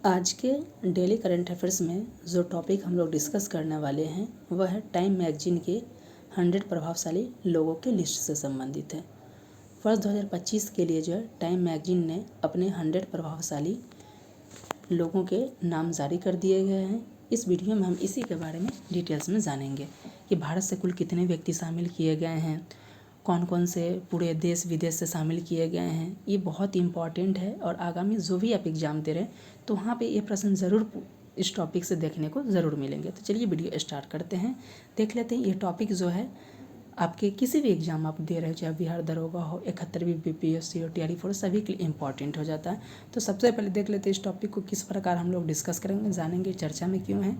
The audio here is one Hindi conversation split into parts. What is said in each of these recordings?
आज के डेली करंट अफेयर्स में जो टॉपिक हम लोग डिस्कस करने वाले हैं वह है टाइम मैगजीन के 100 प्रभावशाली लोगों के लिस्ट से संबंधित है। वर्ष 2025 के लिए जो है टाइम मैगजीन ने अपने 100 प्रभावशाली लोगों के नाम जारी कर दिए गए हैं। इस वीडियो में हम इसी के बारे में डिटेल्स में जानेंगे कि भारत से कुल कितने व्यक्ति शामिल किए गए हैं, कौन कौन से पूरे देश विदेश से शामिल किए गए हैं। ये बहुत इम्पॉर्टेंट है और आगामी जो भी आप एग्ज़ाम दे रहे हैं तो वहाँ पे ये प्रश्न ज़रूर इस टॉपिक से देखने को ज़रूर मिलेंगे। तो चलिए वीडियो स्टार्ट करते हैं, देख लेते हैं। ये टॉपिक जो है आपके किसी भी एग्ज़ाम आप दे रहे हो, चाहे बिहार दरोगा हो, 71वीं BPSC हो, TRE 4, सभी के लिए इम्पॉर्टेंट हो जाता है। तो सबसे पहले देख लेते हैं इस टॉपिक को किस प्रकार हम लोग डिस्कस करेंगे, जानेंगे चर्चा में क्यों है।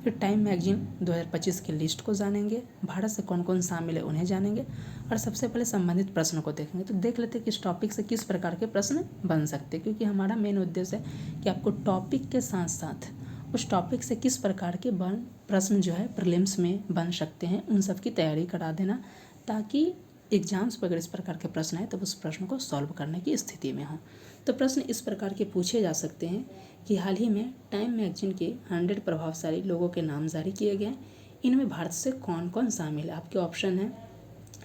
फिर टाइम मैगजीन 2025 की लिस्ट को जानेंगे, भारत से कौन कौन शामिल है उन्हें जानेंगे और सबसे पहले संबंधित प्रश्नों को देखेंगे। तो देख लेते हैं कि इस टॉपिक से किस प्रकार के प्रश्न बन सकते हैं, क्योंकि हमारा मेन उद्देश्य है कि आपको टॉपिक के साथ साथ उस टॉपिक से किस प्रकार के प्रश्न जो है प्रीलिम्स में बन सकते हैं उन सब की तैयारी करा देना, ताकि एग्जाम्स पर अगर इस प्रकार के प्रश्न आए तो उस प्रश्न को सॉल्व करने की स्थिति में हो। तो प्रश्न इस प्रकार के पूछे जा सकते हैं कि हाल ही में टाइम मैगजीन के 100 प्रभावशाली लोगों के नाम जारी किए गए, इनमें भारत से कौन कौन शामिल है। आपके ऑप्शन हैं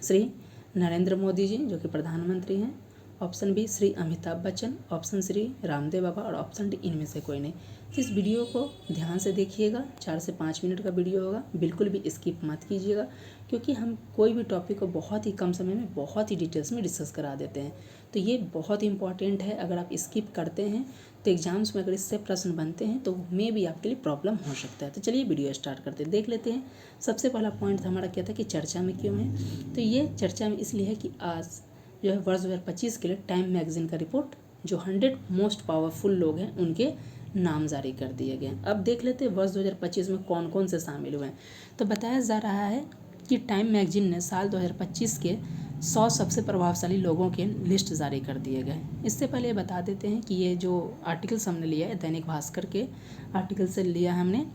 श्री नरेंद्र मोदी जी जो कि प्रधानमंत्री हैं, option B Shri Amitabh Bachchan, option Shri Ramdev Baba और ऑप्शन डी इनमें से कोई नहीं। तो इस वीडियो को ध्यान से देखिएगा, 4 से 5 मिनट का वीडियो होगा, बिल्कुल भी स्किप मत कीजिएगा, क्योंकि हम कोई भी टॉपिक को बहुत ही कम समय में बहुत ही डिटेल्स में डिस्कस करा देते हैं। तो ये बहुत इंपॉर्टेंट है, अगर आप स्किप करते हैं तो एग्जाम्स में अगर इससे प्रश्न बनते हैं तो मे भी आपके लिए प्रॉब्लम हो सकता है। तो चलिए वीडियो स्टार्ट करते हैं, देख लेते हैं। सबसे पहला पॉइंट हमारा क्या था कि चर्चा में क्यों है। तो ये चर्चा में इसलिए है कि आज जो है वर्ष 2025 के लिए टाइम मैगजीन का रिपोर्ट जो 100 मोस्ट पावरफुल लोग हैं उनके नाम जारी कर दिए गए। अब देख लेते हैं वर्ष 2025 में कौन कौन से शामिल हुए हैं। तो बताया जा रहा है कि टाइम मैगजीन ने साल 2025 के 100 सबसे प्रभावशाली लोगों के लिस्ट जारी कर दिए गए। इससे पहले बता देते हैं कि ये जो आर्टिकल्स हमने लिया है दैनिक भास्कर के आर्टिकल से लिया है हमने,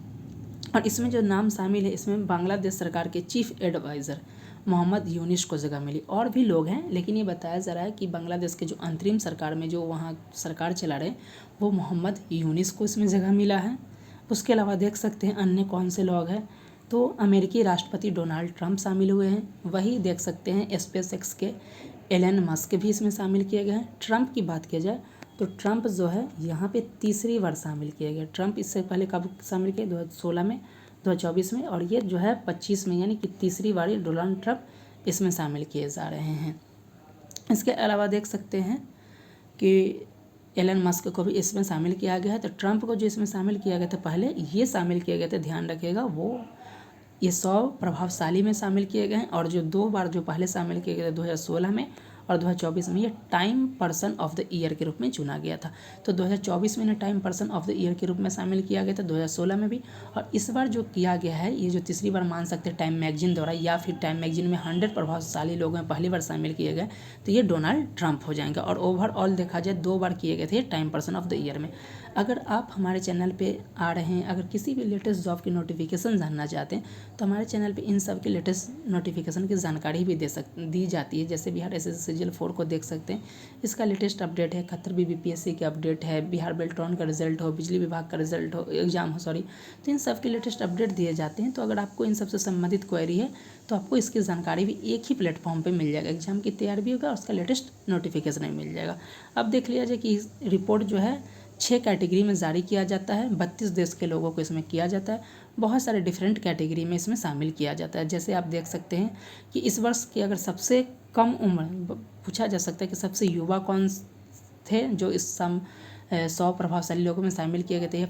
और इसमें जो नाम शामिल है इसमें बांग्लादेश सरकार के चीफ एडवाइज़र मोहम्मद यूनिस को जगह मिली। और भी लोग हैं, लेकिन ये बताया जा रहा है कि बांग्लादेश के जो अंतरिम सरकार में जो वहाँ सरकार चला रहे वो मोहम्मद यूनिस को इसमें जगह मिला है। उसके अलावा देख सकते हैं अन्य कौन से लोग हैं, तो अमेरिकी राष्ट्रपति डोनाल्ड ट्रंप शामिल हुए हैं। वही देख सकते हैं SpaceX के एलन मस्क भी इसमें शामिल किए गए हैं। ट्रंप की बात किया जाए तो ट्रंप जो है यहाँ पे तीसरी बार शामिल किया गया। ट्रंप इससे पहले कब शामिल किए, 2016 में, 2024 में, और ये जो है 25 में, यानी कि तीसरी बार डोनाल्ड ट्रंप इसमें शामिल किए जा रहे हैं। इसके अलावा देख सकते हैं कि एलन मस्क को भी इसमें शामिल किया गया है। तो ट्रंप को जो इसमें शामिल किया गया था पहले, ये शामिल किए गए थे, ध्यान रखिएगा, वो ये 100 प्रभावशाली में शामिल किए गए हैं। और जो 2 बार जो पहले शामिल किए गए थे 2016 में और 2024 में, ये time person of the year के रूप में चुना गया था। तो 2024 में इन्हें time person of the year के रूप में शामिल किया गया था, 2016 में भी। और इस बार जो किया गया है, ये जो तीसरी बार मान सकते हैं टाइम मैगजीन द्वारा, या फिर टाइम मैगजीन में 100 प्रभावशाली लोग हैं पहली बार शामिल किए गए, तो ये डोनाल्ड ट्रंप हो जाएंगे। और ओवरऑल देखा जाए 2 बार किए गए थे time person of the year में। अगर आप हमारे चैनल पे आ रहे हैं, अगर किसी भी लेटेस्ट जॉब की नोटिफिकेशन जानना चाहते हैं तो हमारे चैनल पे इन सब के लेटेस्ट नोटिफिकेशन की जानकारी भी दी जाती है। जैसे बिहार SSC CGL 4 को देख सकते हैं, इसका लेटेस्ट अपडेट है, 71वीं BPSC के अपडेट है, बिहार बेल्ट्रॉन का रिजल्ट हो, बिजली विभाग का रिजल्ट हो, एग्जाम हो, तो इन सब के लेटेस्ट अपडेट दिए जाते हैं। तो अगर आपको इन सबसे संबंधित क्वेरी है तो आपको इसकी जानकारी भी एक ही प्लेटफॉर्म पर मिल जाएगा, एग्जाम की तैयारी भी होगा और उसका लेटेस्ट नोटिफिकेशन भी मिल जाएगा। अब देख लिया जाए कि रिपोर्ट जो है 6 कैटेगरी में जारी किया जाता है, 32 देश के लोगों को इसमें किया जाता है, बहुत सारे डिफरेंट कैटेगरी में इसमें शामिल किया जाता है। जैसे आप देख सकते हैं कि इस वर्ष की अगर सबसे कम उम्र पूछा जा सकता है कि सबसे युवा कौन थे जो इस 100 प्रभावशाली लोगों में शामिल किए गए थे, ये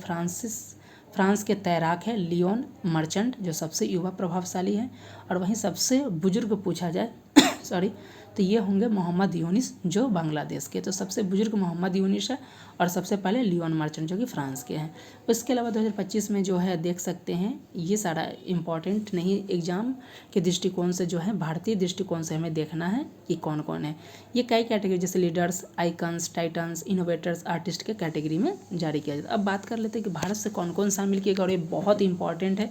फ्रांस के तैराक है लियोन मर्चेंट जो सबसे युवा प्रभावशाली है। और वहीं सबसे बुजुर्ग पूछा जाए तो ये होंगे मोहम्मद यूनिस जो बांग्लादेश के, तो सबसे बुजुर्ग मोहम्मद यूनिस है और सबसे पहले लियोन मर्चेंट जो कि फ्रांस के हैं। उसके अलावा 2025 में जो है देख सकते हैं, ये सारा इम्पॉर्टेंट नहीं, एग्जाम के दृष्टिकोण से जो है भारतीय दृष्टिकोण से हमें देखना है कि कौन कौन है। ये कई कैटेगरी जैसे leaders, icons, titans, innovators, artist के कैटेगरी में जारी किया जाता है। अब बात कर लेते हैं कि भारत से कौन कौन शामिल किएगा, और ये बहुत इंपॉर्टेंट है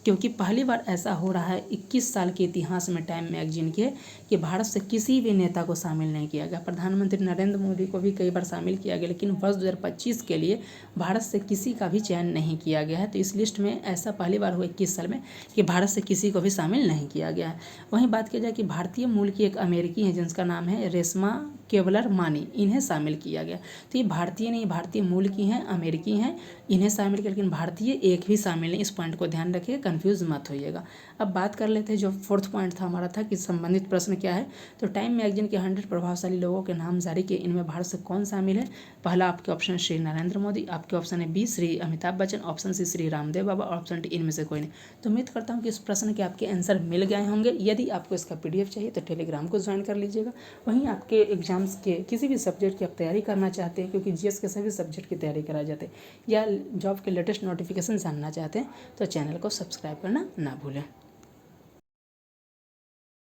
क्योंकि पहली बार ऐसा हो रहा है 21 साल के इतिहास में टाइम मैगजीन के कि भारत से किसी भी नेता को शामिल नहीं किया गया। प्रधानमंत्री नरेंद्र मोदी को भी कई बार शामिल किया गया, लेकिन वर्ष 2025 के लिए भारत से किसी का भी चयन नहीं किया गया है। तो इस लिस्ट में ऐसा पहली बार हुआ 21 साल में कि भारत से किसी को भी शामिल नहीं किया गया है। वहीं बात की जाए कि भारतीय मूल की एक अमेरिकी हैं जिनका नाम है रेशमा केवलर मानी, इन्हें शामिल किया गया। तो ये भारतीय नहीं, भारतीय मूल की हैं, अमेरिकी हैं, इन्हें शामिल किया, लेकिन भारतीय एक भी शामिल नहीं। इस पॉइंट को ध्यान रखिए, कंफ्यूज मत होइएगा। अब बात कर लेते हैं जो फोर्थ पॉइंट था हमारा था कि संबंधित प्रश्न क्या है। तो टाइम मैगजीन के 100 प्रभावशाली लोगों के नाम जारी किए, इनमें भारत से कौन शामिल है। पहला आपके ऑप्शन है श्री नरेंद्र मोदी, आपके ऑप्शन है B Shri Amitabh Bachchan, option C Shri Ramdev Baba, option D इनमें से कोई नहीं। तो उम्मीद करता हूँ कि इस प्रश्न के आपके आंसर मिल गए होंगे। यदि आपको इसका PDF चाहिए तो टेलीग्राम को ज्वाइन कर लीजिएगा। वहीं आपके एग्जाम्स के किसी भी सब्जेक्ट की आप तैयारी करना चाहते हैं, क्योंकि GS के सभी सब्जेक्ट की तैयारी कराई जाती है, या जॉब के लेटेस्ट नोटिफिकेशन जानना चाहते हैं तो चैनल को सब्सक्राइब करना ना भूलें।